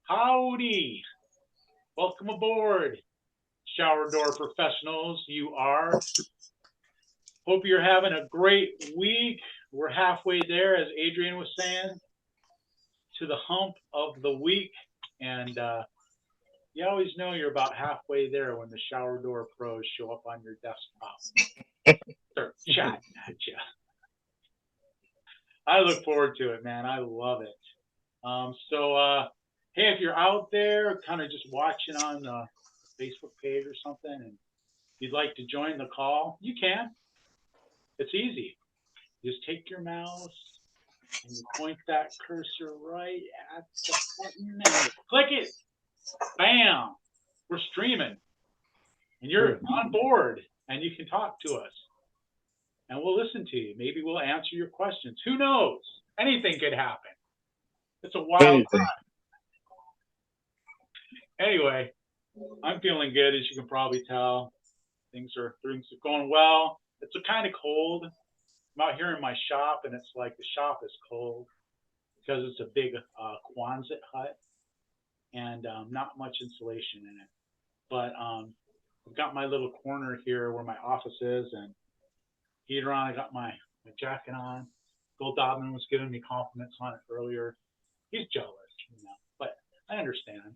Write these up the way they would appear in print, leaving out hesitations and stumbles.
Howdy. Welcome aboard, shower door professionals. You are. Hope you're having a great week. We're halfway there, as Adrian was saying, to the hump of the week. And you always know you're about halfway there when the shower door pros show up on your desktop. Start chatting at you. I look forward to it, man. I love it. Hey, if you're out there kind of just watching on the Facebook page or something and you'd like to join the call, you can. It's easy. Just take your mouse and you point that cursor right at the button and click it. Bam! We're streaming. And you're on board and you can talk to us. And we'll listen to you. Maybe we'll answer your questions. Who knows? Anything could happen. It's a wild time. Anyway, I'm feeling good, as you can probably tell. Things are going well. It's kind of cold. I'm out here in my shop, and it's like the shop is cold because it's a big Quonset hut and not much insulation in it. But I've got my little corner here where my office is, and heater on. I got my jacket on. Bill Dobman was giving me compliments on it earlier. He's jealous, but I understand.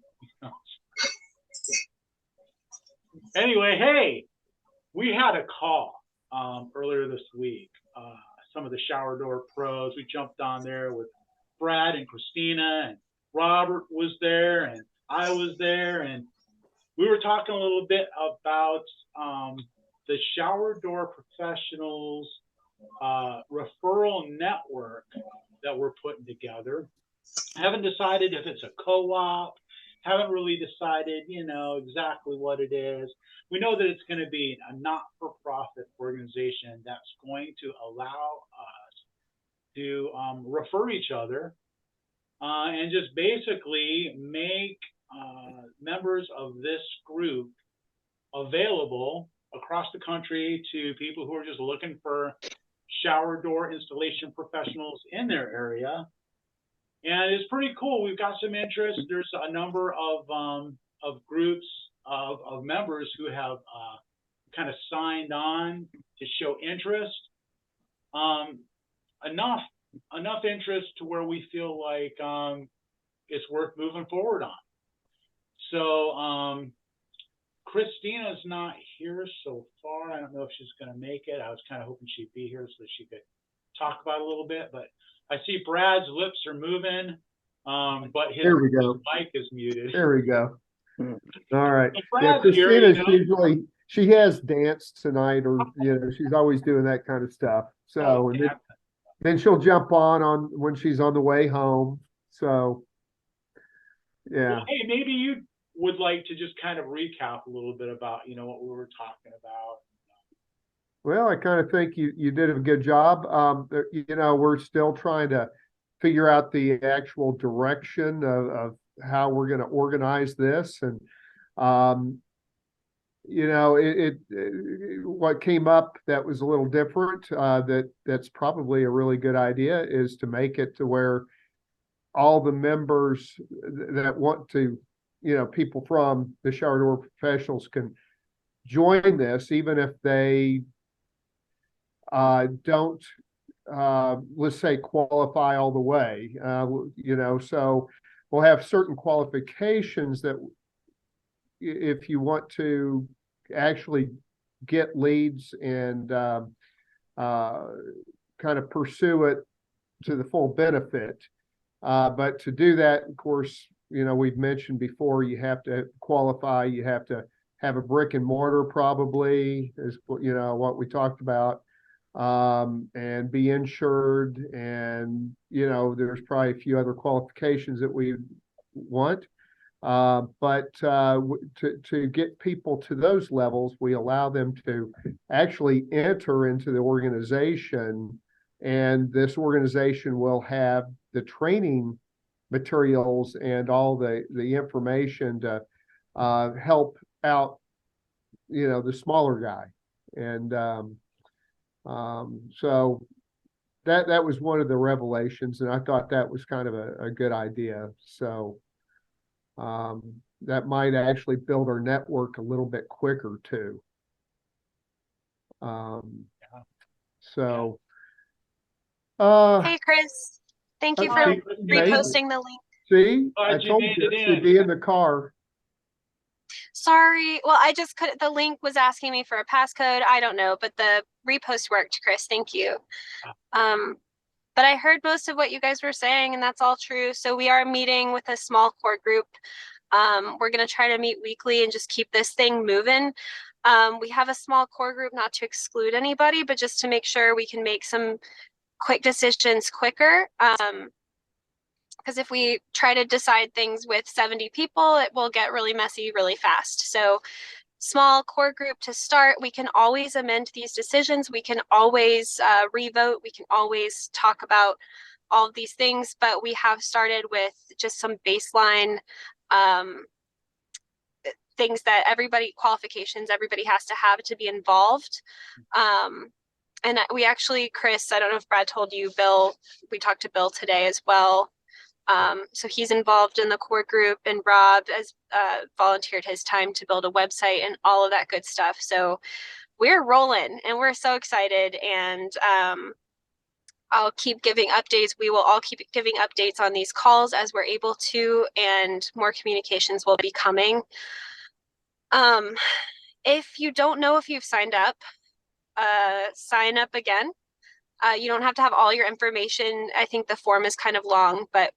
Anyway, hey, we had a call earlier this week. Some of the shower door pros, we jumped on there with Brad and Christina, and Robert was there, and I was there, and we were talking a little bit about the shower door professionals referral network that we're putting together. I haven't decided if it's a co-op. Haven't really decided, exactly what it is. We know that it's going to be a not-for-profit organization that's going to allow us to refer each other and just basically make members of this group available across the country to people who are just looking for shower door installation professionals in their area. And it's pretty cool. We've got some interest. There's a number of groups of members who have kind of signed on to show interest. Enough interest to where we feel like it's worth moving forward on. So Christina's not here so far. I don't know if she's going to make it. I was kind of hoping she'd be here so she could talk about it a little bit, but I see Brad's lips are moving, but his mic is muted. There we go. All right. Yeah, Christina's she has danced tonight, or she's always doing that kind of stuff. So then she'll jump on when she's on the way home. So yeah. Well, hey, maybe you would like to just kind of recap a little bit about what we were talking about. Well, I kind of think you did a good job. We're still trying to figure out the actual direction of how we're going to organize this. And, what came up that was a little different, that's probably a really good idea, is to make it to where all the members that want to, people from the shower door professionals can join this, even if they don't, let's say, qualify all the way, so we'll have certain qualifications that if you want to actually get leads and kind of pursue it to the full benefit. But to do that, of course, we've mentioned before, you have to qualify, you have to have a brick and mortar, probably, is what we talked about. And be insured, and there's probably a few other qualifications that we want, but to get people to those levels, we allow them to actually enter into the organization, and this organization will have the training materials and all the information to help out the smaller guy. And so that was one of the revelations, and I thought that was kind of a good idea. So That might actually build our network a little bit quicker too. So, Hey, Chris. Thank you for see, reposting the link. see, I Glad you told made you it she'd in. be in the car. Sorry. Well, I just couldn't. The link was asking me for a passcode. I don't know, but the repost worked, Chris. Thank you. But I heard most of what you guys were saying, and that's all true. So we are meeting with a small core group. We're going to try to meet weekly and just keep this thing moving. We have a small core group, not to exclude anybody, but just to make sure we can make some quick decisions quicker. Because if we try to decide things with 70 people, it will get really messy really fast. So small core group to start. We can always amend these decisions. We can always revote. We can always talk about all of these things, but we have started with just some baseline things that qualifications everybody has to have to be involved. And we actually, Chris, I don't know if Brad told you, Bill, we talked to Bill today as well. So he's involved in the core group, and Rob has volunteered his time to build a website and all of that good stuff. So we're rolling and we're so excited, and I'll keep giving updates. We will all keep giving updates on these calls as we're able to, and more communications will be coming. If you don't know if you've signed up, sign up again. You don't have to have all your information. I think the form is kind of long, but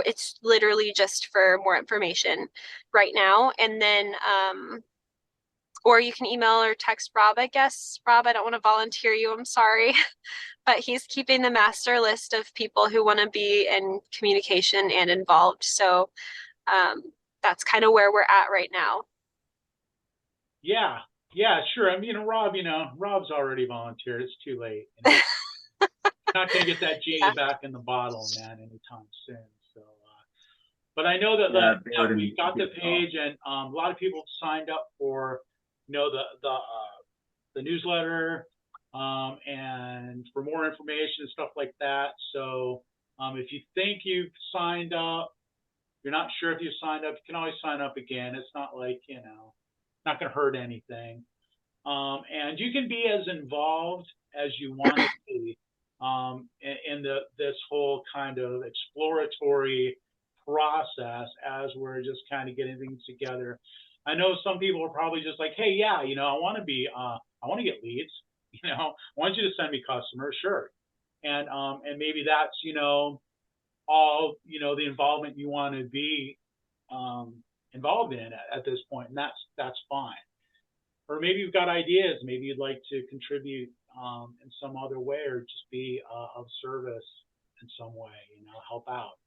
it's literally just for more information right now. And then, or you can email or text Rob, I guess. Rob, I don't want to volunteer you. I'm sorry. But he's keeping the master list of people who want to be in communication and involved. So that's kind of where we're at right now. Yeah, sure. I mean, Rob's already volunteered. It's too late. Not going to get that genie back in the bottle, man, anytime soon. So, but I know that we got the page, and a lot of people signed up for, the newsletter, and for more information and stuff like that. So, if you think you've signed up, you're not sure if you've signed up, you can always sign up again. It's not like, not going to hurt anything. And you can be as involved as you want to be in this whole kind of exploratory process as we're just kind of getting things together. I know some people are probably just like, hey, yeah, I want to get leads. I want you to send me customers, sure. And maybe that's, all, the involvement you want to be involved in at this point, and that's fine. Or maybe you've got ideas. Maybe you'd like to contribute in some other way, or just be of service in some way. Help out.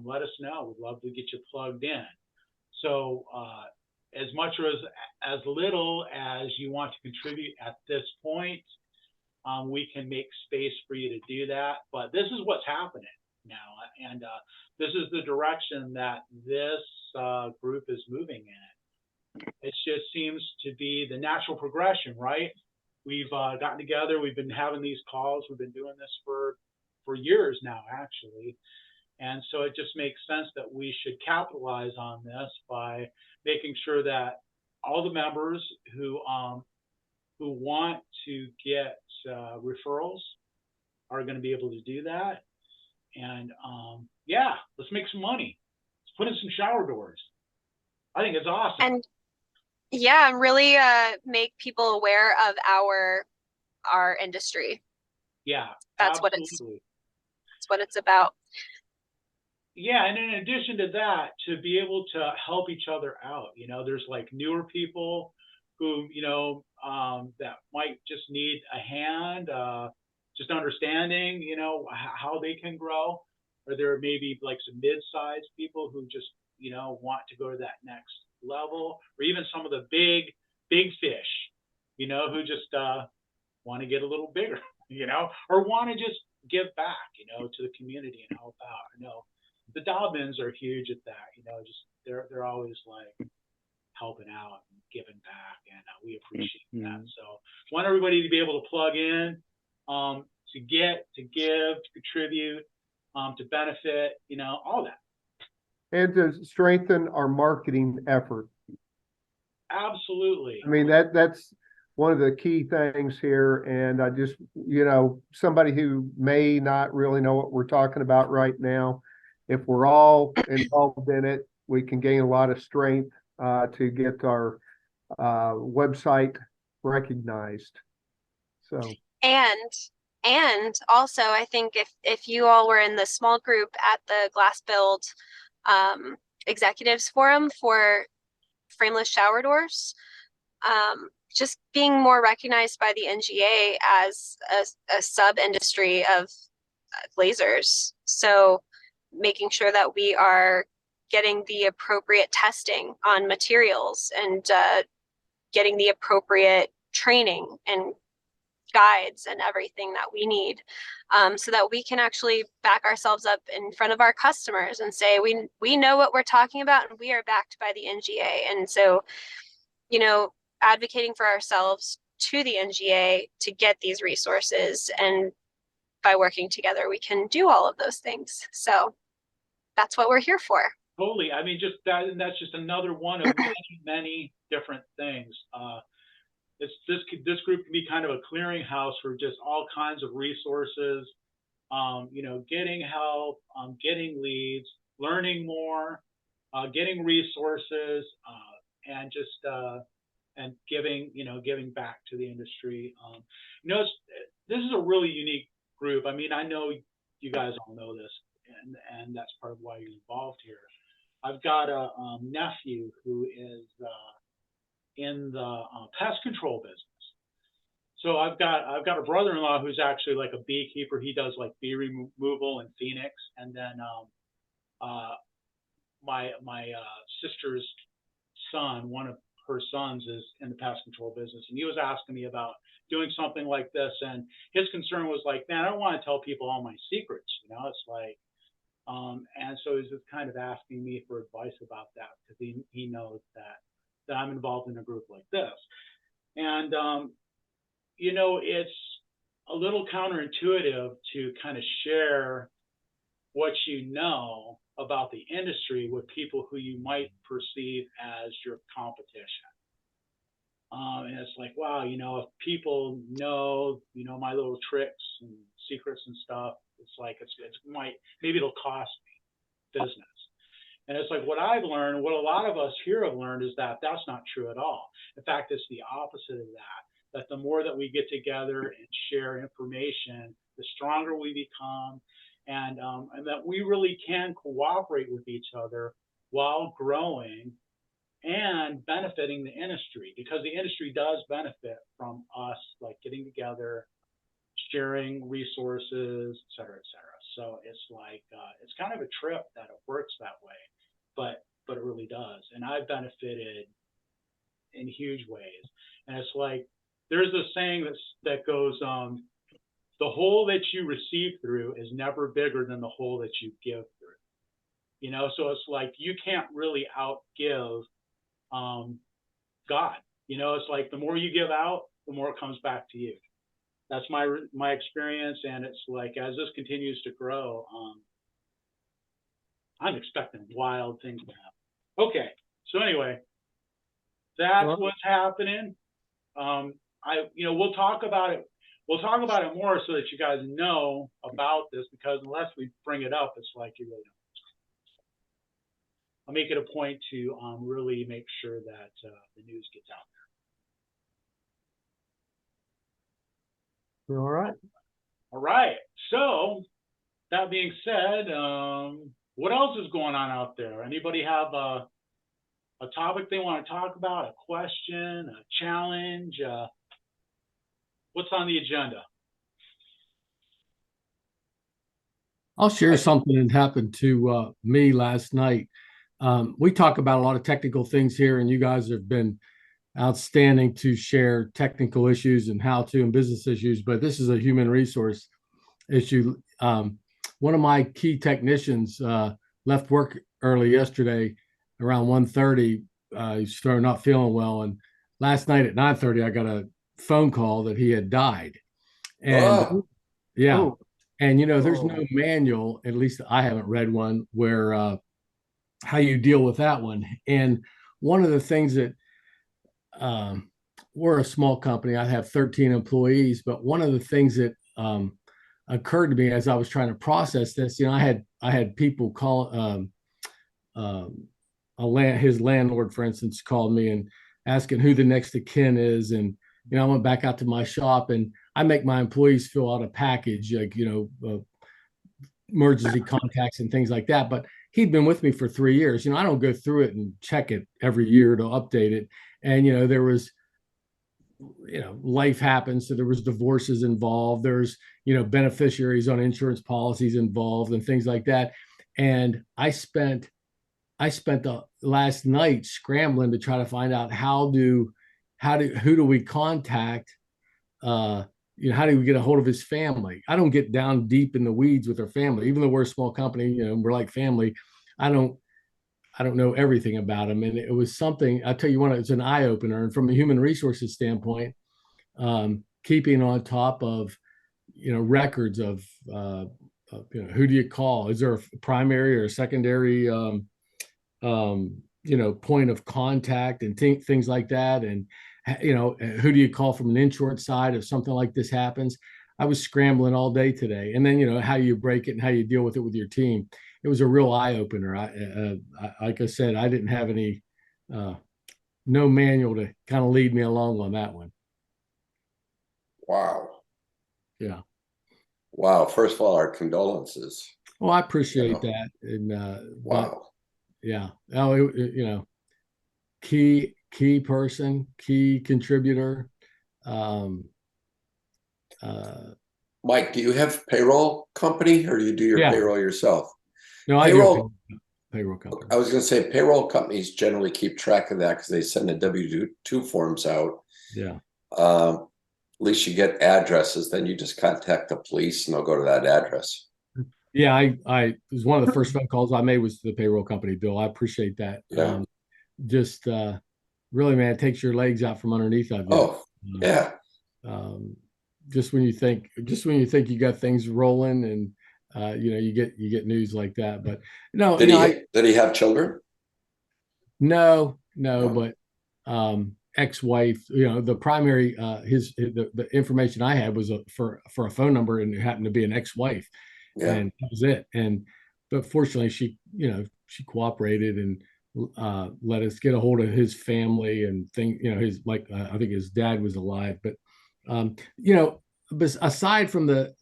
Let us know. We'd love to get you plugged in. So as much or as little as you want to contribute at this point, we can make space for you to do that. But this is what's happening now, and this is the direction that this group is moving in. It just seems to be the natural progression, right? We've gotten together, we've been having these calls, we've been doing this for years now, actually. And so it just makes sense that we should capitalize on this by making sure that all the members who want to get referrals are going to be able to do that. And yeah, let's make some money. Let's put in some shower doors. I think it's awesome. And yeah, really make people aware of our industry. Yeah, that's absolutely. What it's about. Yeah, and in addition to that, to be able to help each other out, there's like newer people who, that might just need a hand, just understanding, how they can grow. Or there may be like some mid-sized people who just, want to go to that next level, or even some of the big fish, who just want to get a little bigger, or want to just give back, to the community and help out. I know the Dobbins are huge at that, just they're always like helping out and giving back, and we appreciate that. So want everybody to be able to plug in, to get, to give, to contribute, to benefit, all that. and to strengthen our marketing effort. Absolutely. I mean, that's one of the key things here. And I just, somebody who may not really know what we're talking about right now, if we're all involved in it, we can gain a lot of strength to get our website recognized. So. And also, I think if you all were in the small group at the Glass Build executives forum for frameless shower doors, just being more recognized by the NGA as a sub industry of lasers. So making sure that we are getting the appropriate testing on materials and getting the appropriate training and guides and everything that we need, so that we can actually back ourselves up in front of our customers and say we know what we're talking about and we are backed by the NGA. And so, advocating for ourselves to the NGA to get these resources, and by working together we can do all of those things. So that's what we're here for. Totally. I mean, just that, and that's just another one of many, many different things. This group can be kind of a clearinghouse for just all kinds of resources, getting help, getting leads, learning more, getting resources, and just and giving back to the industry. This is a really unique group. I mean, I know you guys all know this, and that's part of why you're involved here. I've got a nephew who is in the pest control business. So I've got a brother-in-law who's actually like a beekeeper. He does like bee removal in Phoenix, and then my sister's son, one of her sons, is in the pest control business, and he was asking me about doing something like this, and his concern was like, man, I don't want to tell people all my secrets, it's like, and so he's just kind of asking me for advice about that, because he knows that I'm involved in a group like this. And, it's a little counterintuitive to kind of share what you know about the industry with people who you might perceive as your competition. And it's like, wow, if people know, my little tricks and secrets and stuff, it's like, maybe it'll cost me business. And it's like, what I've learned, what a lot of us here have learned, is that that's not true at all. In fact, it's the opposite of that the more that we get together and share information, the stronger we become, and that we really can cooperate with each other while growing and benefiting the industry, because the industry does benefit from us, like getting together, sharing resources, et cetera, et cetera. So it's like, it's kind of a trip that it works that way, but it really does. And I've benefited in huge ways. And it's like, there's a saying that goes, the hole that you receive through is never bigger than the hole that you give through. So it's like, you can't really outgive God. It's like, the more you give out, the more it comes back to you. That's my experience. And it's like, as this continues to grow, I'm expecting wild things to happen. Okay. So anyway, that's what's happening. We'll talk about it. We'll talk about it more so that you guys know about this, because unless we bring it up, it's like you really don't. I'll make it a point to really make sure that the news gets out there. All right. All right. So that being said, what else is going on out there? Anybody have a topic they want to talk about, a question, a challenge? What's on the agenda? I'll share something that happened to me last night. We talk about a lot of technical things here, and you guys have been outstanding to share technical issues and how-to and business issues, but this is a human resource issue. One of my key technicians left work early yesterday around 1:30. He's starting not feeling well, and last night at 9:30 I got a phone call that he had died. And and there's no manual, at least I haven't read one, where how you deal with that one. And one of the things that we're a small company. I have 13 employees, but one of the things that occurred to me as I was trying to process this, I had people call his landlord, for instance, called me and asking who the next of kin is, and I went back out to my shop and I make my employees fill out a package, like emergency contacts and things like that. But he'd been with me for 3 years. I don't go through it and check it every year to update it. And there was life happens, so there was divorces involved, there's beneficiaries on insurance policies involved and things like that. And I spent the last night scrambling to try to find out who do we contact, how do we get a hold of his family. I don't get down deep in the weeds with their family, even though we're a small company, we're like family. I don't know everything about them. And it was something, I'll tell you what, it's an eye opener. And from a human resources standpoint, keeping on top of, records of, who do you call? Is there a primary or a secondary, point of contact and things like that? And, who do you call from an insurance side if something like this happens? I was scrambling all day today. And then, how you break it and how you deal with it with your team. It was a real eye opener. Like I said, I didn't have any, no manual to kind of lead me along on that one. Wow. Yeah. Wow. First of all, our condolences. Well, I appreciate that. And, wow. Yeah. Oh, key person, key contributor. Mike, do you have payroll company or do you do your payroll yourself? No, payroll, I do payroll company. I was going to say payroll companies generally keep track of that because they send the W-2 forms out. Yeah. At least you get addresses. Then you just contact the police and they'll go to that address. Yeah, it was one of the first phone calls I made was to the payroll company, Bill. I appreciate that. Yeah. Really, man, it takes your legs out from underneath of you. Oh, yeah. Just when you think you got things rolling and you get news like that. But no, did he have children? No, but ex-wife, the primary the information I had was for a phone number, and it happened to be an ex-wife. Yeah. And that was it. But fortunately she cooperated and let us get a hold of his family and I think his dad was alive. But but aside from the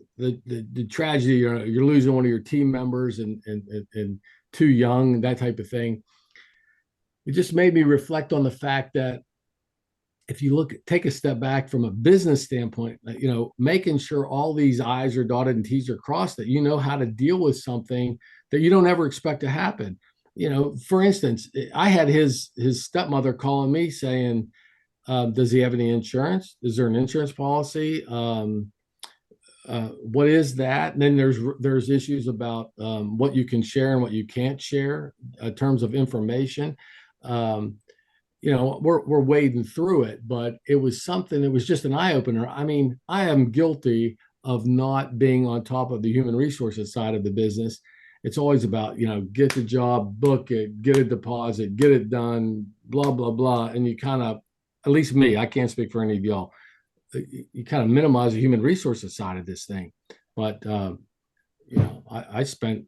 tragedy, you're losing one of your team members and too young, that type of thing, it just made me reflect on the fact that if you take a step back from a business standpoint, making sure all these I's are dotted and T's are crossed, that how to deal with something that you don't ever expect to happen. For instance, I had his stepmother calling me saying, does he have any insurance? Is there an insurance policy? What is that? And then there's issues about what you can share and what you can't share in terms of information. We're wading through it, but it was just an eye opener. I mean, I am guilty of not being on top of the human resources side of the business. It's always about, get the job, book it, get a deposit, get it done, blah, blah, blah. And you kind of, at least me, I can't speak for any of y'all, you kind of minimize the human resources side of this thing. But, I spent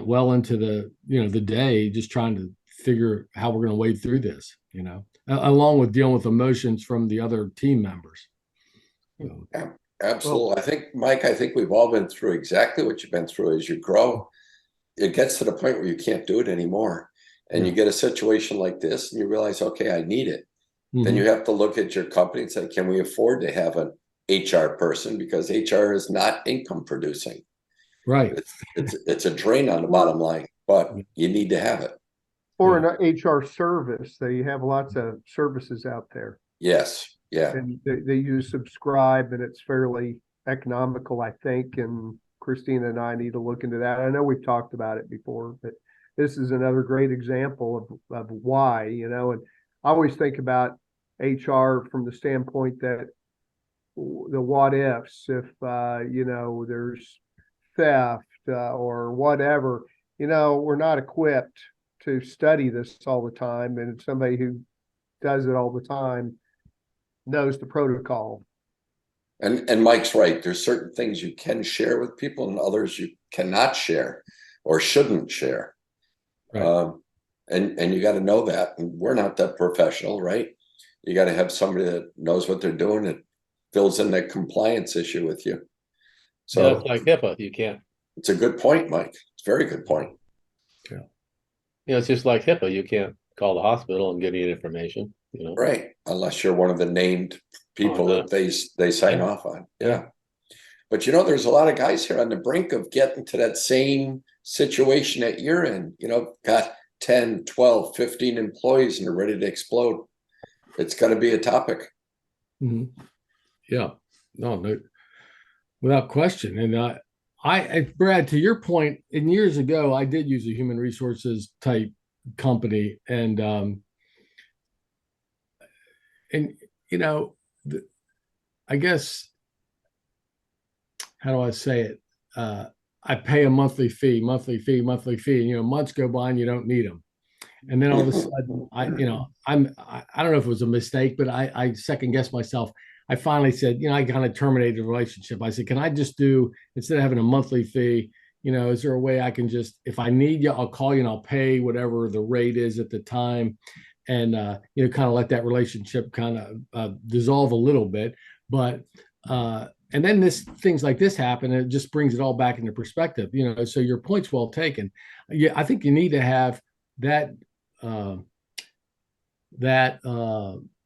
well into the day just trying to figure how we're going to wade through this, along with dealing with emotions from the other team members. Yeah, absolutely. Mike, I think we've all been through exactly what you've been through. As you grow, it gets to the point where you can't do it anymore. And you get a situation like this and you realize, okay, I need it. Mm-hmm. Then you have to look at your company and say, can we afford to have an HR person? Because HR is not income producing. Right. It's a drain on the bottom line, but you need to have it. Or an HR service. They have lots of services out there. Yes. Yeah. And they use Subscribe, and it's fairly economical, I think. And Christina and I need to look into that. I know we've talked about it before, but this is another great example of why, and I always think about HR from the standpoint that the what ifs, if, there's theft or whatever, we're not equipped to study this all the time, and somebody who does it all the time knows the protocol. And Mike's right. There's certain things you can share with people and others you cannot share or shouldn't share. Right. And you got to know that. And we're not that professional, right? You got to have somebody that knows what they're doing and fills in that compliance issue with you. So Yeah, it's like HIPAA. You can't. it's a good point, Mike. It's a very good point. It's just like HIPAA. You can't call the hospital and get any information. Right. Unless you're one of the named people that they sign off on. Yeah. But there's a lot of guys here on the brink of getting to that same situation that you're in. Got 10, 12, 15 employees and they're ready to explode. It's going to be a topic. Mhm. Yeah, no, without question. And Brad, to your point, years ago, I did use a human resources type company, and I guess, how do I say it? I pay a monthly fee, and months go by and you don't need them. And then all of a sudden, I don't know if it was a mistake, but I second guessed myself. I finally said, I kind of terminated the relationship. I said, can I just instead of having a monthly fee, is there a way I can just, if I need you, I'll call you and I'll pay whatever the rate is at the time. And, kind of let that relationship kind of dissolve a little bit. But, and then things like this happen, and it just brings it all back into perspective, so your point's well taken. Yeah, I think you need to have that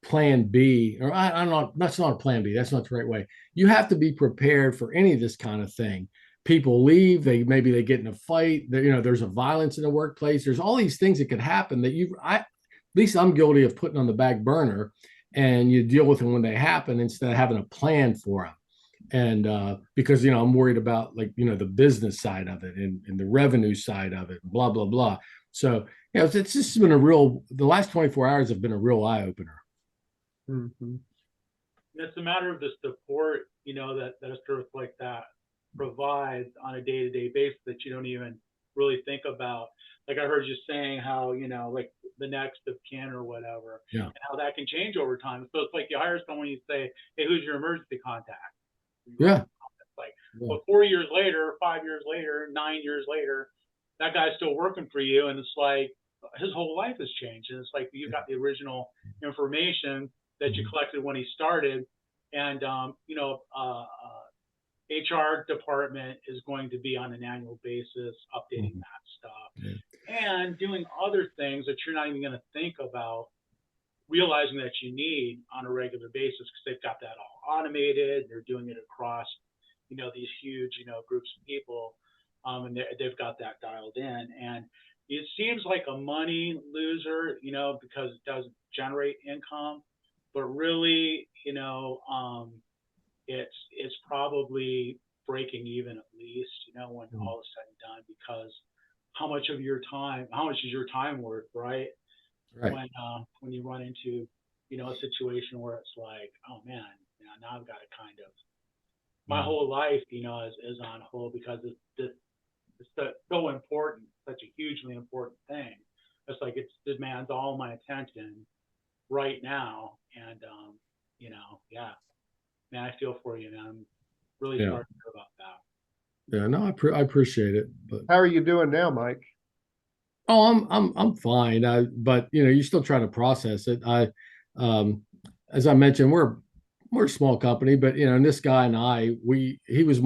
plan B, or I don't know, that's not a plan B. That's not the right way. You have to be prepared for any of this kind of thing. People leave, maybe they get in a fight, there's a violence in the workplace. There's all these things that could happen that at least I'm guilty of putting on the back burner, and you deal with them when they happen instead of having a plan for them. And because, I'm worried about the business side of it and the revenue side of it, blah, blah, blah. So, it's just been the last 24 hours have been a real eye opener. Mm-hmm. It's a matter of the support, that a service like that provides on a day-to-day basis that you don't even really think about. Like I heard you saying how, like the next of kin or whatever, and how that can change over time. So it's like you hire someone, you say, hey, who's your emergency contact? Yeah. Like, well, 4 years later, 5 years later, 9 years later, that guy's still working for you. And it's like his whole life has changed. And it's like you got the original information that you collected when he started. And, HR department is going to be on an annual basis updating that stuff and doing other things that you're not even going to think about realizing that you need on a regular basis, because they've got that all automated. They're doing it across, these huge, groups of people, and they've got that dialed in. And it seems like a money loser, because it doesn't generate income, but really, it's probably breaking even at least, when all is said and done, because how much is your time worth, right? Right. When you run into, a situation where it's like, oh man, now I've got to kind of, my whole life, is on hold because it's so important, such a hugely important thing. It's like it demands all my attention right now, and yeah, man, I feel for you, man. I'm really sorry to hear about that. Yeah, no, I appreciate it. But How are you doing now, Mike? oh, I'm fine. But you're still trying to process it. As I mentioned, we're a small company, but and this guy and he was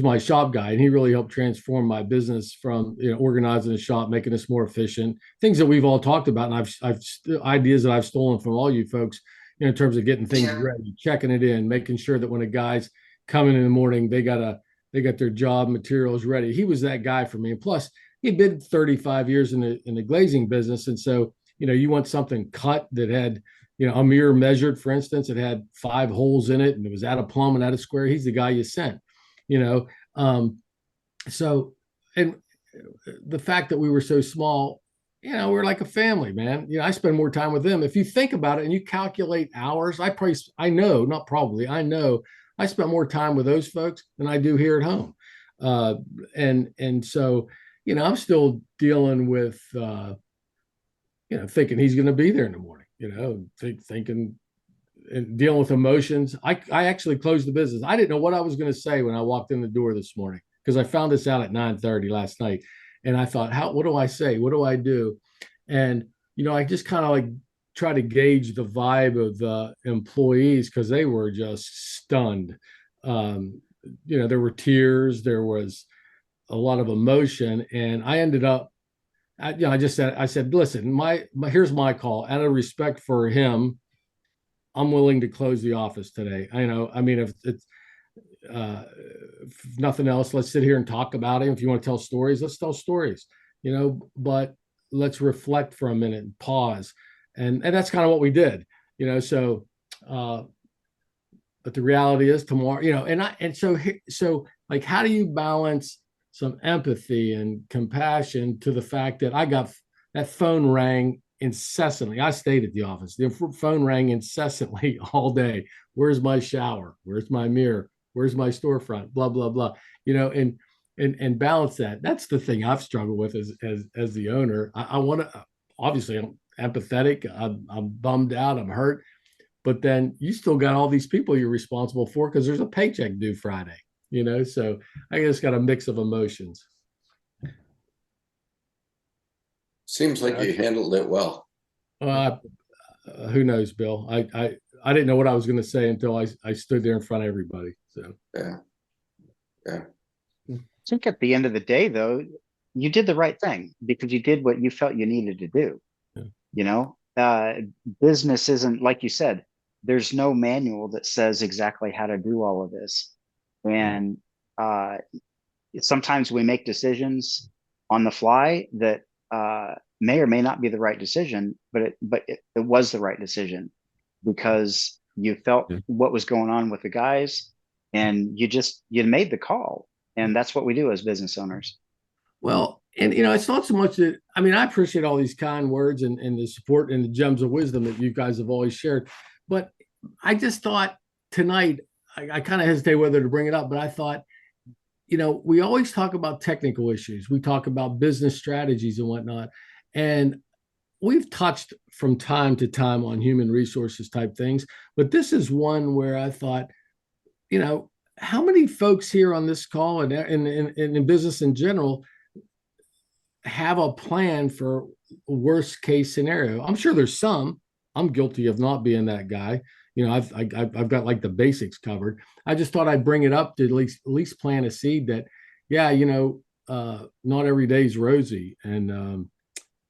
my shop guy, and he really helped transform my business from organizing the shop, making us more efficient. Things that we've all talked about, and I've ideas that I've stolen from all you folks, in terms of getting things ready, checking it in, making sure that when a guy's coming in the morning, they got their job materials ready. He was that guy for me. And plus, he'd been 35 years in the glazing business, and so you want something cut that had a mirror measured, for instance, it had 5 holes in it, and it was out of plumb and out of square. He's the guy you sent. So, and the fact that we were so small, we're like a family, man. I spend more time with them. If you think about it and you calculate hours, I know I spent more time with those folks than I do here at home. And so, I'm still dealing with, thinking he's going to be there in the morning, thinking and dealing with emotions. I actually closed the business. I didn't know what I was going to say when I walked in the door this morning, because I found this out at 9:30 last night. And I thought, what do I say? What do I do? And, I just kind of like try to gauge the vibe of the employees, because they were just stunned. There were tears, there was a lot of emotion. And I ended up, I said, listen, here's my call. Out of respect for him, I'm willing to close the office today. If it's if nothing else, let's sit here and talk about it. If you want to tell stories, let's tell stories, but let's reflect for a minute and pause. And that's kind of what we did, so, but the reality is tomorrow, so like, how do you balance some empathy and compassion to the fact that I got that phone rang incessantly? I stayed at the office. The phone rang incessantly all day. Where's my shower? Where's my mirror? Where's my storefront? Blah, blah, blah. And balance that. That's the thing I've struggled with as the owner. I want to, obviously I'm empathetic. I'm bummed out. I'm hurt. But then you still got all these people you're responsible for, because there's a paycheck due Friday, so I just got a mix of emotions. Seems like you handled it well. Who knows, Bill? I didn't know what I was going to say until I stood there in front of everybody. So yeah. I think at the end of the day, though, you did the right thing, because you did what you felt you needed to do. Yeah. Business isn't, like you said, there's no manual that says exactly how to do all of this. And sometimes we make decisions on the fly that may or may not be the right decision, but it was the right decision, because you felt what was going on with the guys, and you made the call. And that's what we do as business owners. Well, and it's not so much that, I appreciate all these kind words and the support and the gems of wisdom that you guys have always shared. But I just thought tonight, I kind of hesitate whether to bring it up, but I thought, we always talk about technical issues. We talk about business strategies and whatnot. And we've touched from time to time on human resources type things. But this is one where I thought, how many folks here on this call and in business in general have a plan for worst case scenario? I'm sure there's some. I'm guilty of not being that guy. I've got like the basics covered. I just thought I'd bring it up to at least plant a seed that, not every day's rosy, and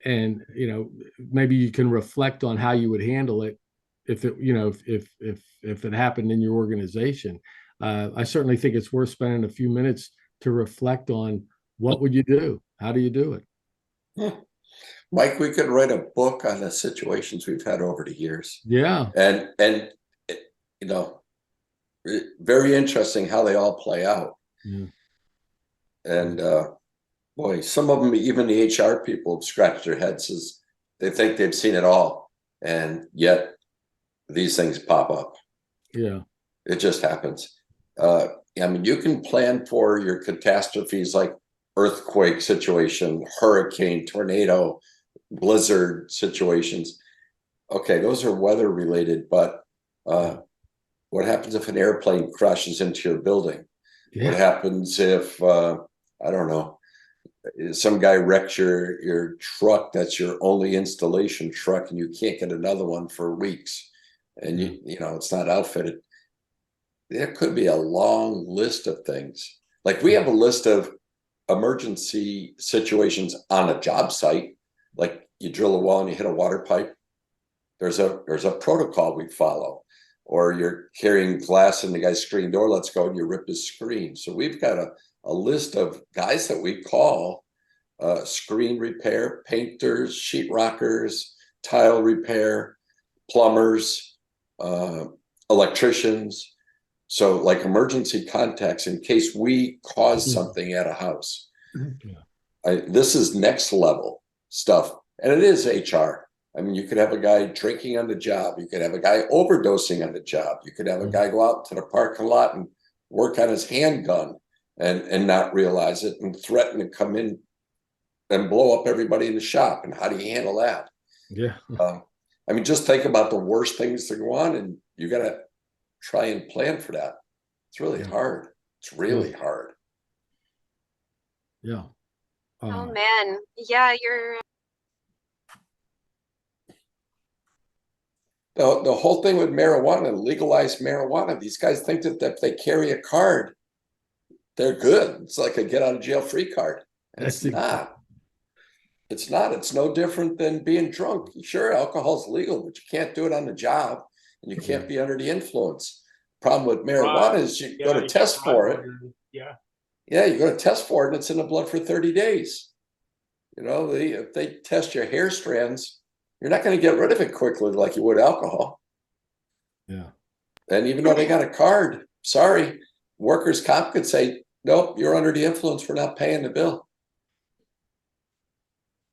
maybe you can reflect on how you would handle it if it happened in your organization. I certainly think it's worth spending a few minutes to reflect on what would you do? How do you do it? Mike, we could write a book on the situations we've had over the years. Yeah. And very interesting how they all play out. Yeah. And boy, some of them, even the HR people, have scratched their heads as they think they've seen it all. And yet these things pop up. Yeah. It just happens. You can plan for your catastrophes like earthquake situation, hurricane, tornado, blizzard situations. Okay, those are weather related, but what happens if an airplane crashes into your building? Yeah. What happens if I don't know, some guy wrecks your truck that's your only installation truck and you can't get another one for weeks, and it's not outfitted? There could be a long list of things. Like, we have a list of emergency situations on a job site. Like, you drill a well and you hit a water pipe. There's a protocol we follow. Or you're carrying glass in the guy's screen door, let's go, and you rip his screen. So we've got a list of guys that we call screen repair, painters, sheetrockers, tile repair, plumbers, electricians. So, like, emergency contacts in case we cause something at a house. Yeah. This is next level stuff. And it is HR. You could have a guy drinking on the job. You could have a guy overdosing on the job. You could have a guy go out to the parking lot and work on his handgun and not realize it and threaten to come in and blow up everybody in the shop. And how do you handle that? Yeah. I mean, just think about the worst things to go on, and you got to try and plan for that. It's really hard. It's really hard. Yeah. Oh man, yeah, you're. The whole thing with marijuana, legalized marijuana, these guys think that if they carry a card, they're good. It's like a get out of jail free card. And it's not. It's not. It's no different than being drunk. Sure, alcohol's legal, but you can't do it on the job, and you can't be under the influence. Problem with marijuana is you go to test for it. Yeah, you go to test for it, and it's in the blood for 30 days. You know, if they test your hair strands, you're not going to get rid of it quickly like you would alcohol. Yeah. And even though they got a card, sorry, workers' comp could say, nope, you're under the influence. We're not paying the bill.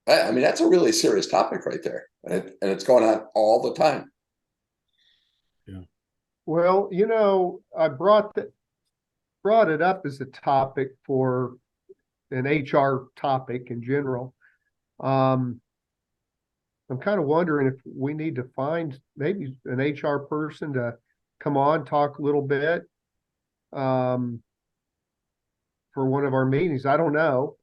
I mean, that's a really serious topic right there. And it's going on all the time. Yeah. Well, you know, I brought it up as a topic for an HR topic in general. I'm kind of wondering if we need to find maybe an HR person to come on, talk a little bit for one of our meetings. I don't know.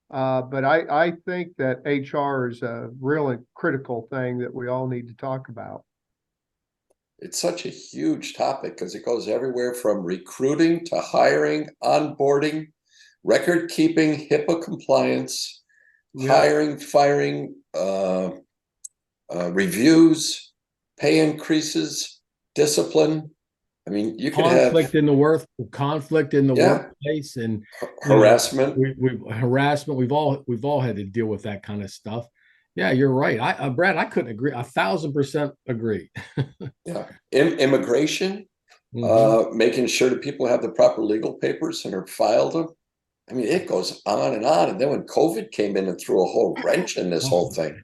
But I think that HR is a really critical thing that we all need to talk about. It's such a huge topic because it goes everywhere from recruiting to hiring, onboarding, record keeping, HIPAA compliance, hiring, firing, reviews, pay increases, discipline. I mean, you could have conflict in the workplace, and harassment. Harassment. We've all had to deal with that kind of stuff. Yeah, you're right. Brad, I couldn't agree. 1,000% agree. Yeah, immigration, making sure that people have the proper legal papers and are filed them. I mean, it goes on. And then when COVID came in and threw a whole wrench in this whole thing,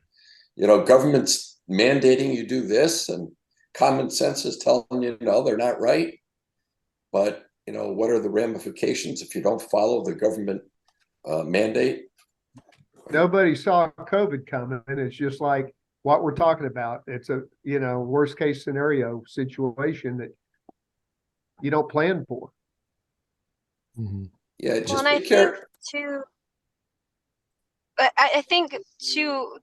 you know, government's mandating you do this, and common sense is telling you, no, they're not right. But, you know, what are the ramifications if you don't follow the government mandate? Nobody saw COVID coming. It's just like what we're talking about. It's a, you know, worst case scenario situation that you don't plan for. Yeah, just Well, be careful. But I think too,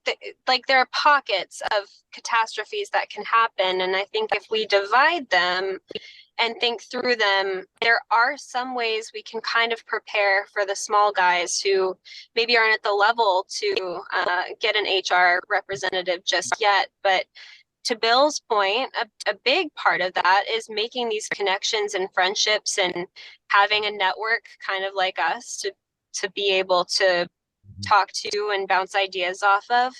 like there are pockets of catastrophes that can happen, and I think if we divide them and think through them, there are some ways we can kind of prepare for the small guys who maybe aren't at the level to get an HR representative just yet. But to Bill's point, a big part of that is making these connections and friendships and having a network kind of like us to be able to talk to and bounce ideas off of.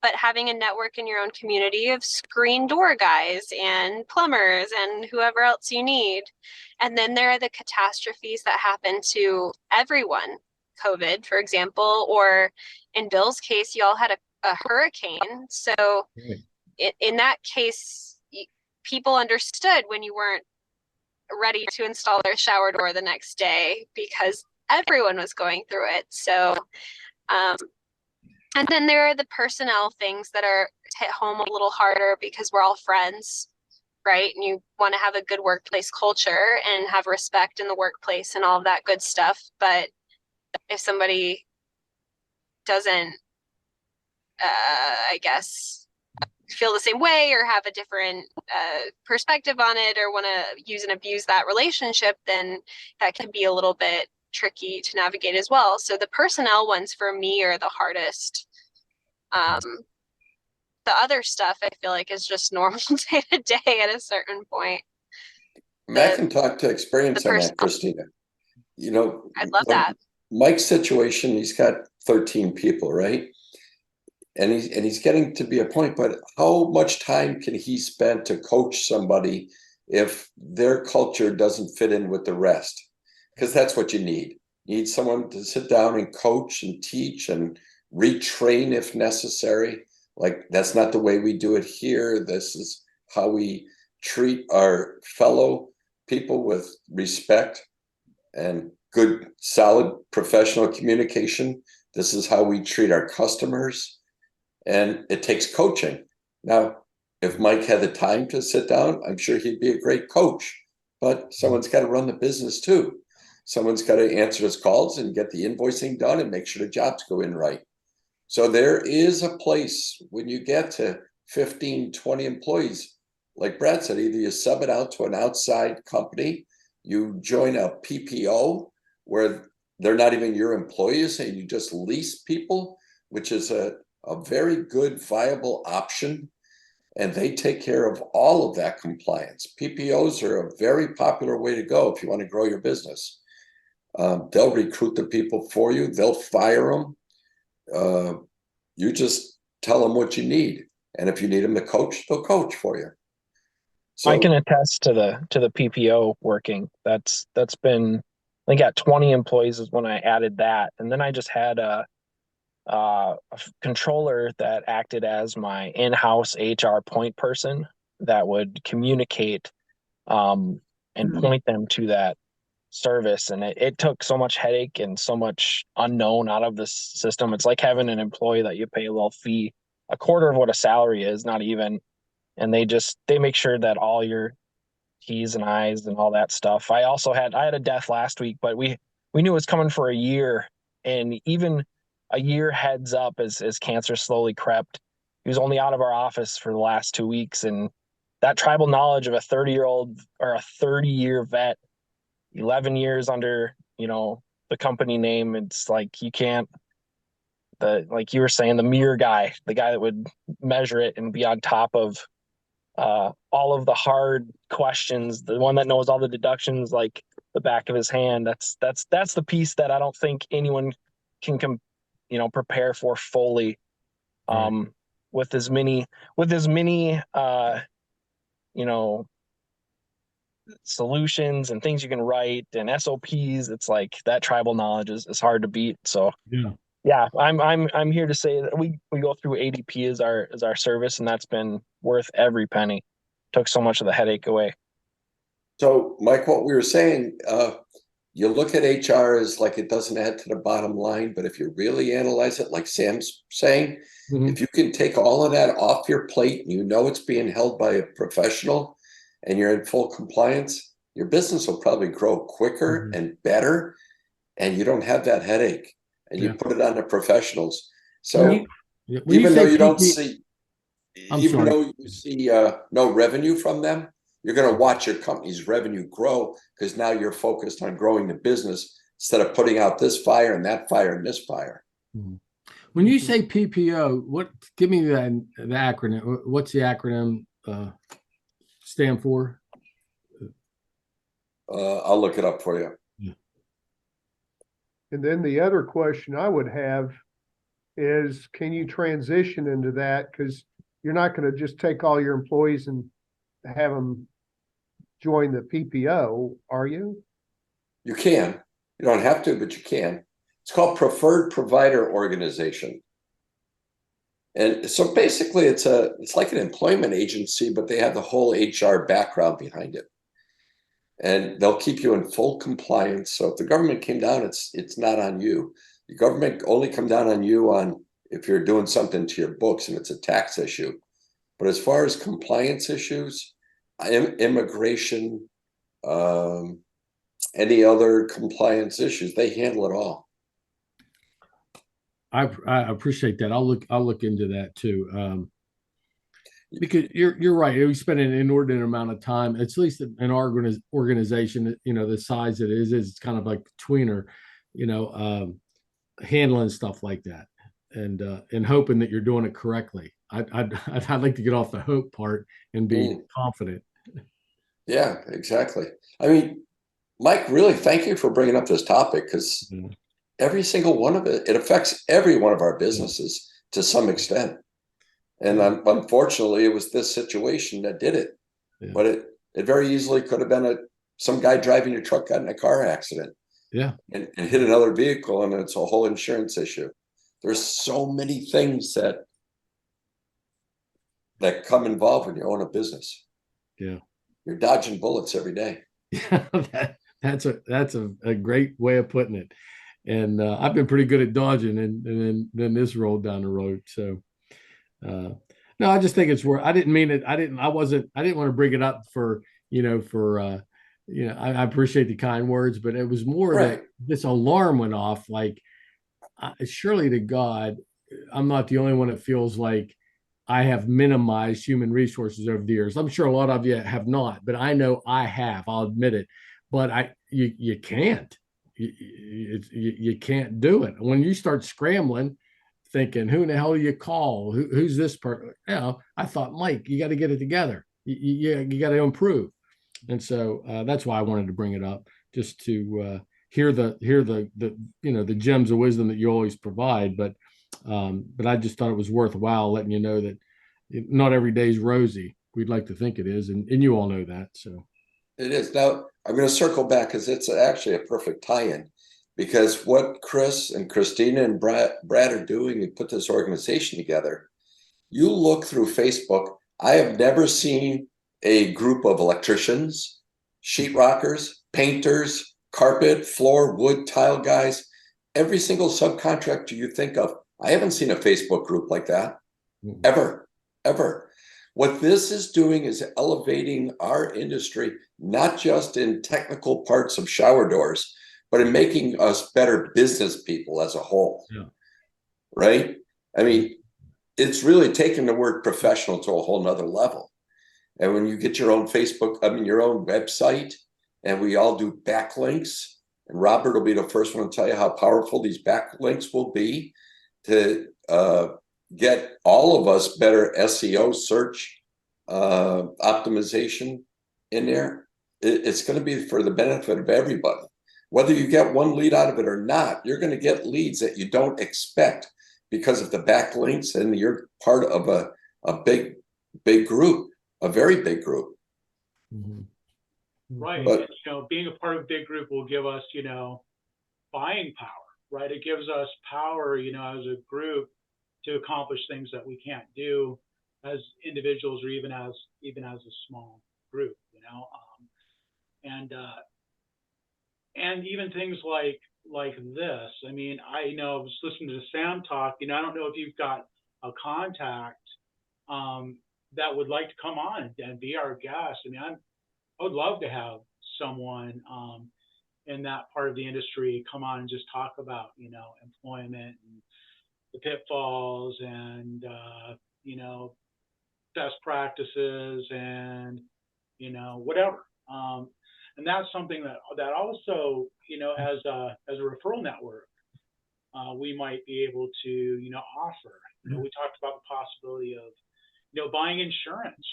But having a network in your own community of screen door guys and plumbers and whoever else you need. And then there are the catastrophes that happen to everyone. COVID, for example, or in Bill's case, y'all had a hurricane. So in that case, people understood when you weren't ready to install their shower door the next day because everyone was going through it. So, and then there are the personnel things that are hit home a little harder because we're all friends, right? And you want to have a good workplace culture and have respect in the workplace and all of that good stuff. But if somebody doesn't, I guess, feel the same way or have a different perspective on it or want to use and abuse that relationship, then that can be a little bit tricky to navigate as well. So the personnel ones for me are the hardest. The other stuff I feel like is just normal day to day at a certain point. I can talk to experience on that, Christina. You know, I'd love that. Mike's situation, he's got 13 people, right? And he's getting to be a point, but how much time can he spend to coach somebody if their culture doesn't fit in with the rest? Because that's what you need. You need someone to sit down and coach and teach and retrain if necessary. Like, that's not the way we do it here. This is how we treat our fellow people with respect and good, solid professional communication This is how we treat our customers. And it takes coaching. Now, if Mike had the time to sit down, I'm sure he'd be a great coach, but someone's got to run the business too. Someone's got to answer his calls and get the invoicing done and make sure the jobs go in right. So there is a place when you get to 15, 20 employees, like Brad said, either you sub it out to an outside company, you join a PPO where they're not even your employees and you just lease people, which is a very good viable option. And they take care of all of that compliance. PPOs are a very popular way to go if you want to grow your business. They'll recruit the people for you. They'll fire them. You just tell them what you need. And if you need them to coach, they'll coach for you. So I can attest to the PPO working. That's been, I think at 20 employees is when I added that. And then I just had a controller that acted as my in-house HR point person that would communicate and point them to that service. And it took so much headache and so much unknown out of this system. It's like having an employee that you pay a little fee, a quarter of what a salary is, not even. And they make sure that all your T's and I's and all that stuff. I had a death last week, but we knew it was coming for a year, and even a year heads up as cancer slowly crept. He was only out of our office for the last 2 weeks, and that tribal knowledge of a 30-year-old or a 30-year vet, 11 years under, the company name, it's like you can't, like you were saying, the mirror guy, the guy that would measure it and be on top of all of the hard questions, the one that knows all the deductions like the back of his hand. That's the piece that I don't think anyone can prepare for fully. With as many solutions and things you can write and SOPs, it's like that tribal knowledge is hard to beat. So yeah, I'm here to say that we go through ADP as our service, and that's been worth every penny. Took so much of the headache away. So, Mike, what we were saying, you look at HR as like it doesn't add to the bottom line, but if you really analyze it, like Sam's saying, if you can take all of that off your plate and it's being held by a professional and you're in full compliance, your business will probably grow quicker and better, and you don't have that headache. And you put it on the though you see no revenue from them, you're going to watch your company's revenue grow because now you're focused on growing the business instead of putting out this fire and that fire and this fire. When you say PPO, give me the acronym. What's the acronym stand for? I'll look it up for you. And then the other question I would have is, can you transition into that? Because you're not going to just take all your employees and have them join the PPO, are you? You can. You don't have to, but you can. It's called Preferred Provider Organization. And so basically it's like an employment agency, but they have the whole HR background behind it. And they'll keep you in full compliance. So if the government came down, it's not on you. The government only come down on you if you're doing something to your books and it's a tax issue. But as far as compliance issues, immigration, any other compliance issues, they handle it all. I appreciate that. I'll look into that too. Because you're right. We spend an inordinate amount of time, at least in our organization, the size it is, it's kind of like tweener, handling stuff like that, and hoping that you're doing it correctly. I'd like to get off the hope part and be confident. Yeah, exactly. I mean, Mike, really, thank you for bringing up this topic, because every single one of it affects every one of our businesses to some extent. And unfortunately, it was this situation that did it. Yeah. But it very easily could have been some guy driving your truck got in a car accident. Yeah. And hit another vehicle, and it's a whole insurance issue. There's so many things that come involved when you own a business. Yeah. You're dodging bullets every day. Yeah, that's a great way of putting it. and I've been pretty good at dodging, and then this rolled down the road. So no, I just think it's worth. I didn't mean it. I didn't want to bring it up for I appreciate the kind words, but it was more Right. that this alarm went off. Like, surely to God, I'm not the only one that feels like I have minimized human resources over the years. I'm sure a lot of you have not, but I know I have. I'll admit it. But you can't. You can't do it when you start scrambling, thinking, "Who in the hell do you call? Who's this person?" I thought, Mike, you got to get it together. You got to improve, and so that's why I wanted to bring it up, just to hear the the gems of wisdom that you always provide. But I just thought it was worthwhile letting you know that not every day is rosy. We'd like to think it is, and you all know that. So It is. Now, I'm going to circle back because it's actually a perfect tie-in, because what Chris and Christina and Brad are doing to put this organization together, you look through Facebook, I have never seen a group of electricians, sheetrockers, painters, carpet, floor, wood, tile guys, every single subcontractor you think of. I haven't seen a Facebook group like that, ever. What this is doing is elevating our industry, not just in technical parts of shower doors, but in making us better business people as a whole. Yeah. Right? I mean, it's really taking the word professional to a whole nother level. And when you get your own your own website, and we all do backlinks, and Robert will be the first one to tell you how powerful these backlinks will be to get all of us better SEO search optimization in there. It's going to be for the benefit of everybody. Whether you get one lead out of it or not, you're going to get leads that you don't expect because of the backlinks, and you're part of a big group, a very big group. Mm-hmm. Right. But, and, being a part of a big group will give us, buying power, right? It gives us power, as a group to accomplish things that we can't do as individuals or even as a small group, and even things like this. I mean, I know I was listening to Sam talk. I don't know if you've got a contact that would like to come on and be our guest. I mean, I would love to have someone in that part of the industry come on and just talk about employment and the pitfalls and best practices and whatever. And that's something that also as a referral network we might be able to offer. We talked about the possibility of buying insurance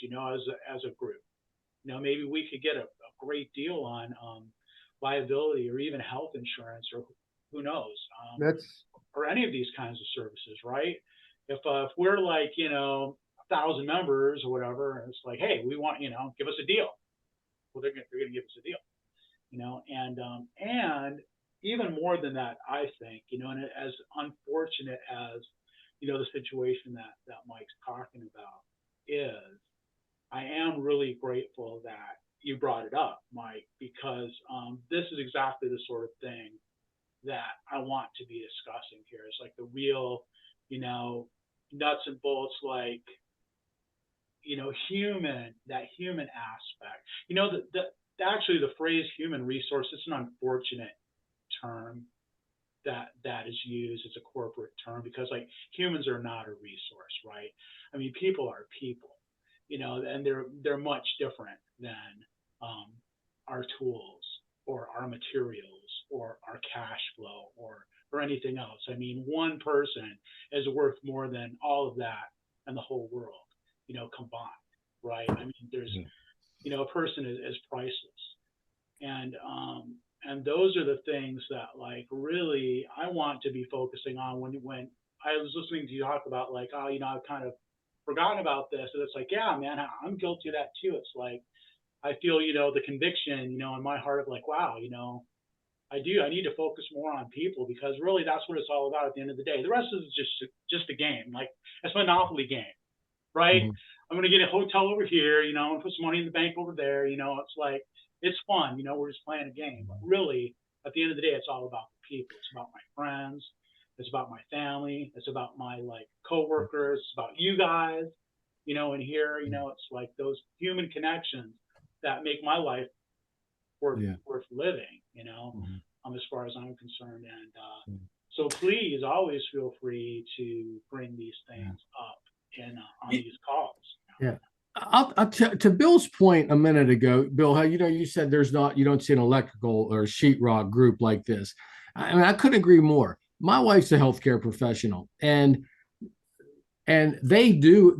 as a group. Maybe we could get a great deal on liability or even health insurance, or who knows, or any of these kinds of services, right? If we're like 1,000 members or whatever, and it's like, hey, we want give us a deal. Well, they're gonna give us a deal, and even more than that, I think, and as unfortunate as the situation that Mike's talking about is, I am really grateful that you brought it up, Mike, because this is exactly the sort of thing that I want to be discussing here. It's like the real, nuts and bolts, like, that human aspect. Actually the phrase human resource is an unfortunate term that is used as a corporate term, because like humans are not a resource, right? I mean, people are people. And they're much different than our tools or our materials or our cash flow or anything else. I mean, one person is worth more than all of that and the whole world, combined, right? I mean, there's, a person is priceless, and those are the things that, like, really I want to be focusing on when I was listening to you talk about, like, oh, I've kind of forgotten about this. And it's like, yeah, man, I'm guilty of that too. It's like, I feel, the conviction, in my heart of like, wow, I need to focus more on people, because really that's what it's all about at the end of the day. The rest is just a game. Like, it's a Monopoly game, right? Mm-hmm. I'm going to get a hotel over here, and put some money in the bank over there. It's like, it's fun. We're just playing a game. But really, at the end of the day, it's all about the people. It's about my friends. It's about my family. It's about my like coworkers. It's about you guys, you know, and here, you know, it's like those human connections that make my life worth living, you know, as far as I'm concerned. And so please always feel free to bring these things up in on these calls. Yeah. To Bill's point a minute ago, Bill, how you said you don't see an electrical or sheetrock group like this. I mean, I couldn't agree more. My wife's a healthcare professional, and they do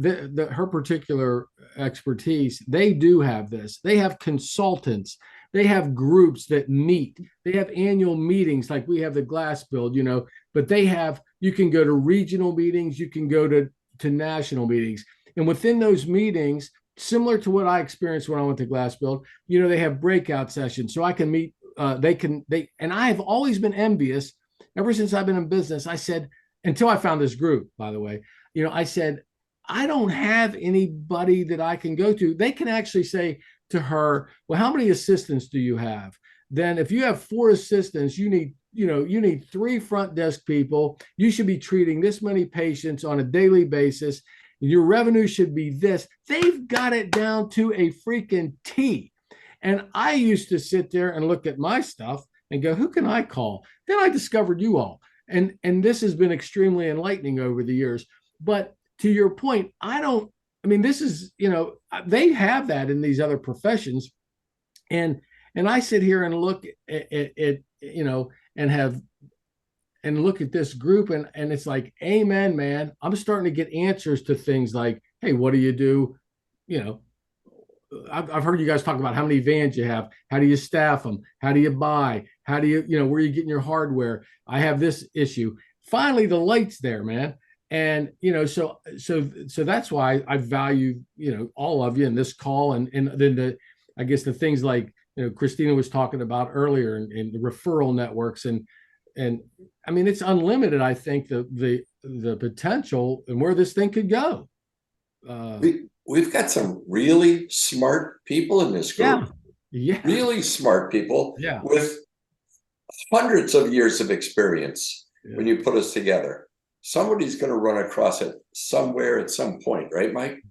her particular expertise. They do have this. They have consultants. They have groups that meet. They have annual meetings, like we have the glass build, you know. But you can go to regional meetings. You can go to national meetings. And within those meetings, similar to what I experienced when I went to Glass Build, you know, they have breakout sessions. So I can meet, and I have always been envious ever since I've been in business. I said, until I found this group, by the way, you know, I said, I don't have anybody that I can go to. They can actually say to her, well, how many assistants do you have? Then if you have 4 assistants, you need 3 front desk people. You should be treating this many patients on a daily basis. Your revenue should be this. They've got it down to a freaking T. And I used to sit there and look at my stuff and go, who can I call? Then I discovered you all. And this has been extremely enlightening over the years. But to your point, this is, you know, they have that in these other professions. And I sit here and look at you know, and look at this group, and it's like, amen, man. I'm starting to get answers to things like, hey, what do you do? You know, I've heard you guys talk about how many vans you have. How do you staff them? How do you buy? How do you, you know, where are you getting your hardware? I have this issue. Finally, the light's there, man. And, you know, so that's why I value, you know, all of you in this call. And then I guess the things like, you know, Christina was talking about earlier, and the referral networks, and I mean, it's unlimited. I think the potential and where this thing could go. We've got some really smart people in this group. Yeah. Really smart people with hundreds of years of experience. When you put us together, somebody's going to run across it somewhere at some point, right, Mike?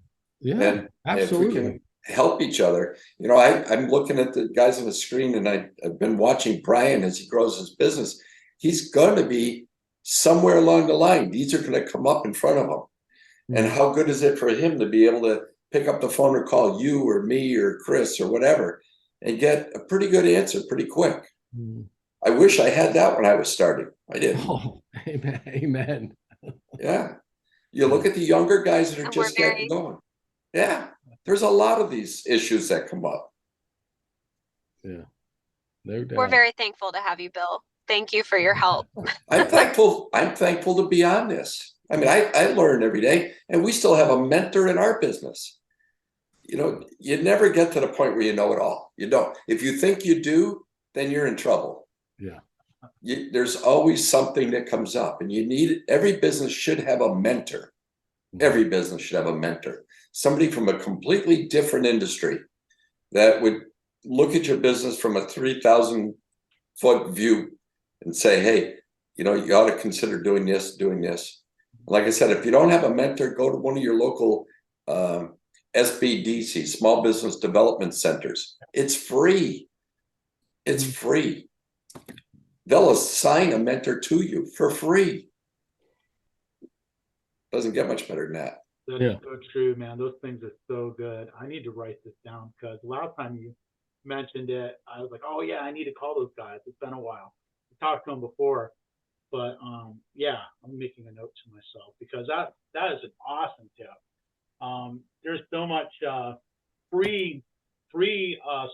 Yeah, and absolutely. If we can help each other, you know, I'm looking at the guys on the screen, and I've been watching Brian as he grows his business. He's going to be somewhere along the line. These are going to come up in front of him. And how good is it for him to be able to pick up the phone or call you or me or Chris or whatever and get a pretty good answer pretty quick. I wish I had that when I was starting. I didn't. Oh, amen. Yeah. You look at the younger guys that are just getting going. Yeah. There's a lot of these issues that come up. Yeah. No doubt. We're very thankful to have you, Bill. Thank you for your help. I'm thankful to be on this. I mean, I learn every day, and we still have a mentor in our business. You know, you never get to the point where you know it all. You don't. If you think you do, then you're in trouble. Yeah. There's always something that comes up, and every business should have a mentor. Every business should have a mentor. Somebody from a completely different industry that would look at your business from a 3,000-foot view and say, hey, you know, you ought to consider doing this. Like I said, if you don't have a mentor, go to one of your local SBDC, Small Business Development Centers. It's free. It's free. They'll assign a mentor to you for free. Doesn't get much better than that. That's so true, man. Those things are so good. I need to write this down, because the last time you mentioned it, I was like, oh yeah, I need to call those guys. It's been a while. I talked to them before, but yeah, I'm making a note to myself, because that is an awesome tip. There's so much free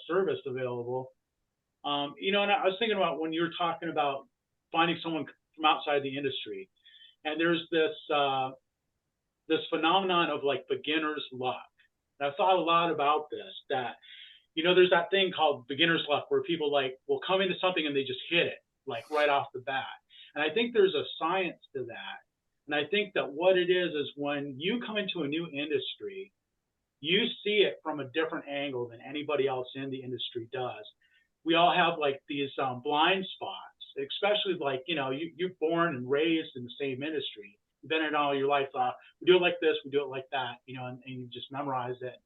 service available. You know, and I was thinking about when you were talking about finding someone from outside the industry, and there's this phenomenon of like beginner's luck. And I thought a lot about this, that, you know, there's that thing called beginner's luck where people like will come into something and they just hit it like right off the bat. And I think there's a science to that. And I think that what it is when you come into a new industry, you see it from a different angle than anybody else in the industry does. we all have like these blind spots, especially like, you're born and raised in the same industry. You've been in it all your life. We do it like this, we do it like that, and you just memorize it.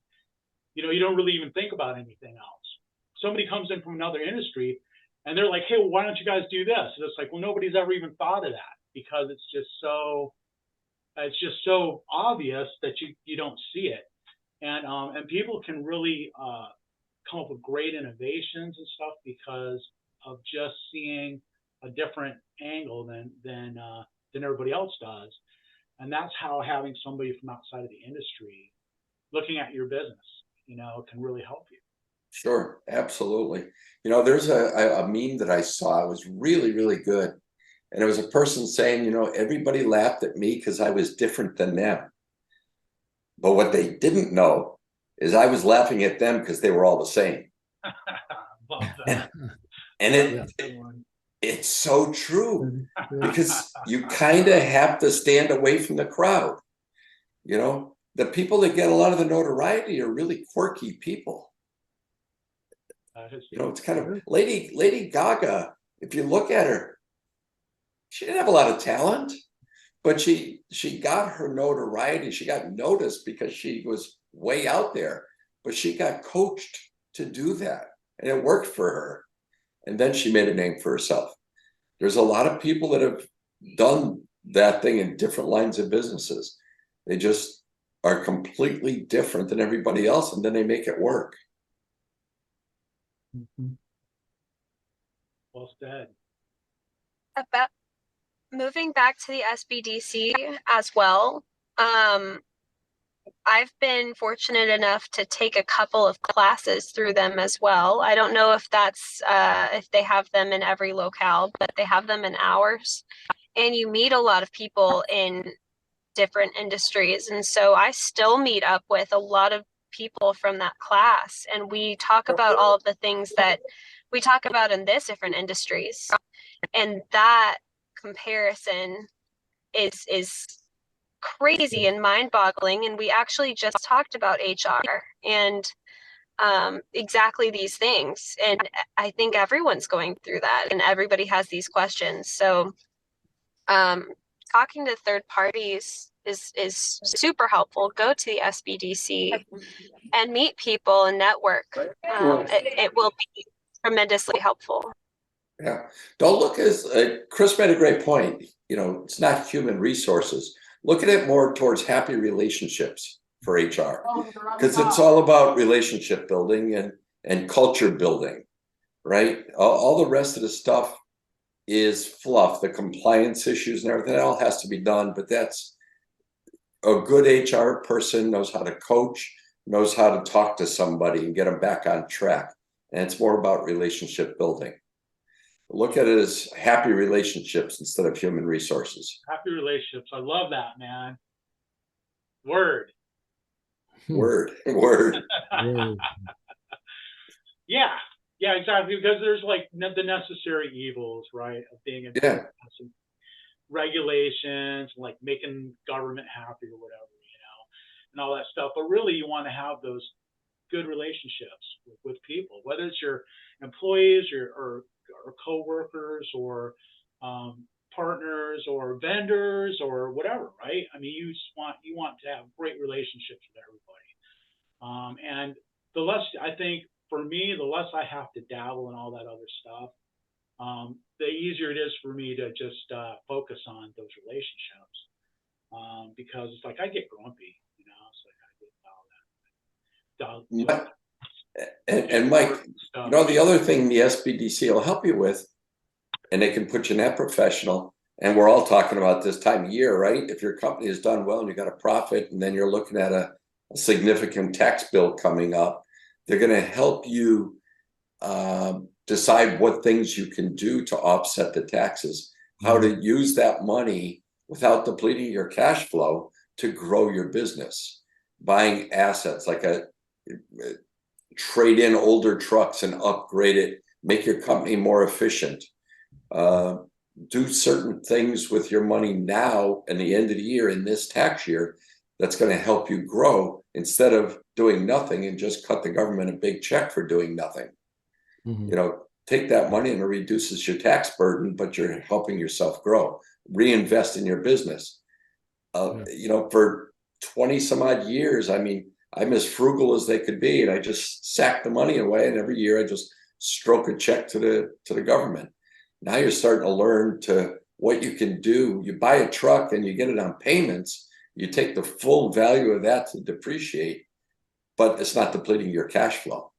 You don't really even think about anything else. Somebody comes in from another industry and they're like, hey, well, why don't you guys do this? And it's like, well, nobody's ever even thought of that, because it's just so obvious that you don't see it. And people can really come up with great innovations and stuff because of just seeing a different angle than everybody else does. And that's how having somebody from outside of the industry looking at your business, can really help you. Sure, absolutely. There's a meme that I saw. It was really, really good. And it was a person saying, everybody laughed at me because I was different than them. But what they didn't know is I was laughing at them because they were all the same. Love that. And it's so true, because you kind of have to stand away from the crowd. The people that get a lot of the notoriety are really quirky people. It's kind of Lady Gaga. If you look at her, she didn't have a lot of talent, but she got her notoriety. She got noticed because she was way out there, but she got coached to do that, and it worked for her. And then she made a name for herself. There's a lot of people that have done that thing in different lines of businesses. They just are completely different than everybody else, and then they make it work. Well said. About moving back to the SBDC as well, I've been fortunate enough to take a couple of classes through them as well. I don't know if that's if they have them in every locale, but they have them in ours. And you meet a lot of people in different industries. And so I still meet up with a lot of people from that class, and we talk about all of the things that we talk about in this different industries. And that comparison is crazy and mind-boggling. And we actually just talked about HR and exactly these things. And I think everyone's going through that, and everybody has these questions. So talking to third parties is super helpful. Go to the SBDC and meet people and network. It will be tremendously helpful. Yeah. Don't look as Chris made a great point. It's not human resources. Look at it more towards happy relationships for HR, because it's all about relationship building and culture building, right? All the rest of the stuff is fluff. The compliance issues and everything, that all has to be done, but that's a good HR person knows how to coach, knows how to talk to somebody and get them back on track. And it's more about relationship building. Look at it as happy relationships instead of human resources. Happy relationships. I love that, man. Word. Yeah, exactly. Because there's like the necessary evils, right, of being in regulations, like making government happy or whatever, and all that stuff. But really, you want to have those good relationships with people, whether it's your employees or co-workers or partners or vendors or whatever, right? I mean, you want to have great relationships with everybody. And the less, I think, for me, the less I have to dabble in all that other stuff, the easier it is for me to just focus on those relationships. Because it's like I get grumpy, it's like I get all that. And Mike, the other thing the SBDC will help you with, and they can put you in that professional, and we're all talking about this time of year, right? If your company has done well and you got a profit, and then you're looking at a significant tax bill coming up, they're going to help you decide what things you can do to offset the taxes, how to use that money without depleting your cash flow to grow your business, buying assets like trade in older trucks and upgrade it, make your company more efficient, do certain things with your money now and the end of the year in this tax year that's going to help you grow, instead of doing nothing and just cut the government a big check for doing nothing. take that money and it reduces your tax burden, but you're helping yourself grow. Reinvest in your business. You know, for 20 some odd years, I mean, I'm as frugal as they could be, and I just sack the money away, and every year I just stroke a check to the government. Now you're starting to learn to what you can do. You buy a truck and you get it on payments. You take the full value of that to depreciate, but it's not depleting your cash flow.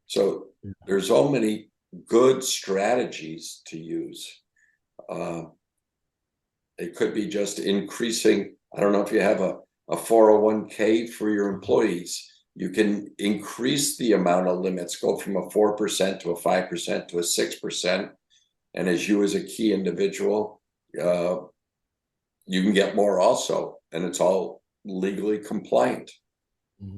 So there's so many good strategies to use. It could be just increasing. I don't know if you have a 401k for your employees. You can increase the amount of limits, go from a 4% to a 5% to a 6%. And as you as a key individual, you can get more also, and it's all legally compliant.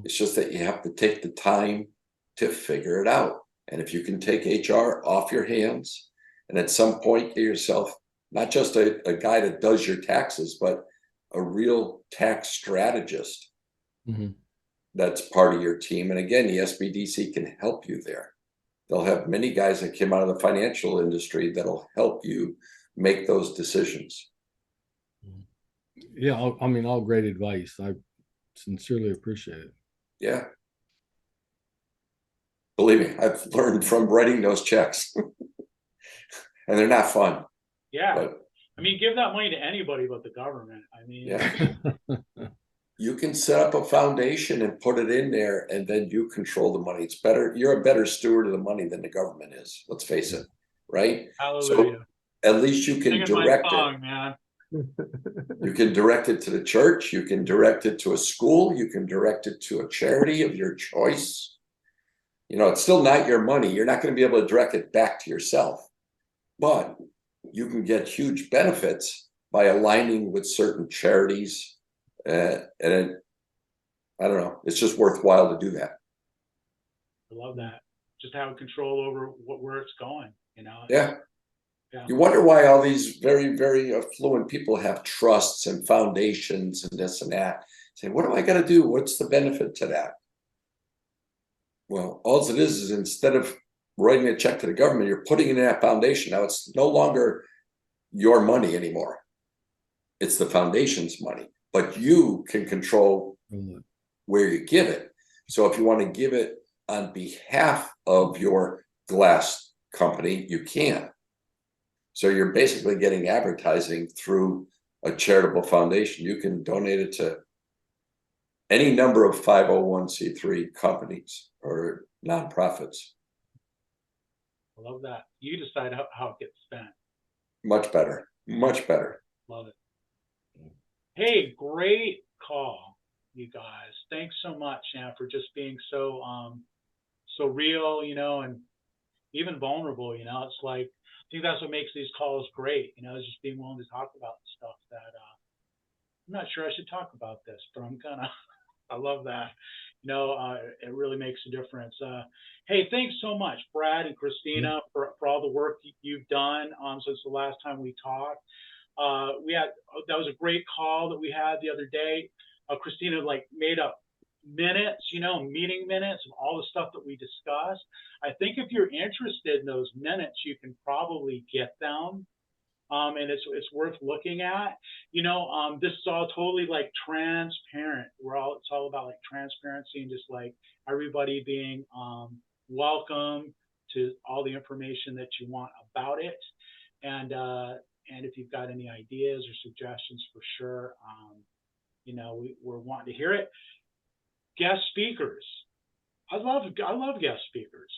It's just that you have to take the time to figure it out. And if you can take HR off your hands, and at some point get yourself not just a guy that does your taxes, but a real tax strategist that's part of your team. And again, the SBDC can help you there. They'll have many guys that came out of the financial industry that'll help you make those decisions. Yeah, I mean, all great advice. I sincerely appreciate it. Yeah. Believe me, I've learned from writing those checks. And they're not fun. Yeah. But, I mean, give that money to anybody but the government. I mean, yeah. You can set up a foundation and put it in there, and then you control the money. It's better. You're a better steward of the money than the government is. Let's face it, right? Hallelujah. So at least you can direct it. Man. You can direct it to the church. You can direct it to a school. You can direct it to a charity of your choice. You know, it's still not your money. You're not going to be able to direct it back to yourself, but you can get huge benefits by aligning with certain charities. And I don't know, it's just worthwhile to do that. I love that. Just have control over where it's going, you know? Yeah. You wonder why all these very, very affluent people have trusts and foundations and this and that. Say, what do I got to do? What's the benefit to that? Well, all it is instead of writing a check to the government, you're putting it in that foundation. Now it's no longer your money anymore. It's the foundation's money, but you can control where you give it. So if you want to give it on behalf of your glass company, you can. So you're basically getting advertising through a charitable foundation. You can donate it to any number of 501c3 companies or nonprofits. I love that. You decide how it gets spent. Much better. Much better. Love it. Hey, great call, you guys. Thanks so much, for just being so so real, you know, and even vulnerable, you know. It's like, I think that's what makes these calls great, you know, is just being willing to talk about stuff that I'm not sure I should talk about this, but I'm gonna. I love that. You know, it really makes a difference. Hey, thanks so much, Brad and Christina, for all the work you've done since the last time we talked. That was a great call that we had the other day. Christina made up minutes, you know, meeting minutes of all the stuff that we discussed. I think if you're interested in those minutes, you can probably get them. And it's worth looking at. You know, this is all totally transparent. It's all about transparency and just everybody being welcome to all the information that you want about it. And if you've got any ideas or suggestions, for sure, you know, we're wanting to hear it. Guest speakers. I love guest speakers.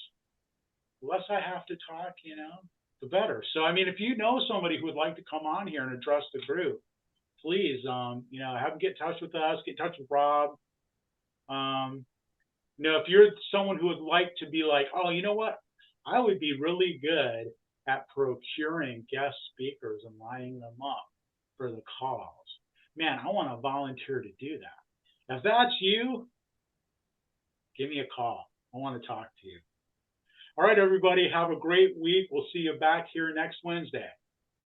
The less I have to talk, you know, the better. So, I mean, if you know somebody who would like to come on here and address the group, please, you know, have them get in touch with us, get in touch with Rob. You know, if you're someone who would like to be oh, you know what? I would be really good at procuring guest speakers and lining them up for the calls. Man, I want to volunteer to do that. If that's you, give me a call. I want to talk to you. All right, everybody, have a great week. We'll see you back here next Wednesday.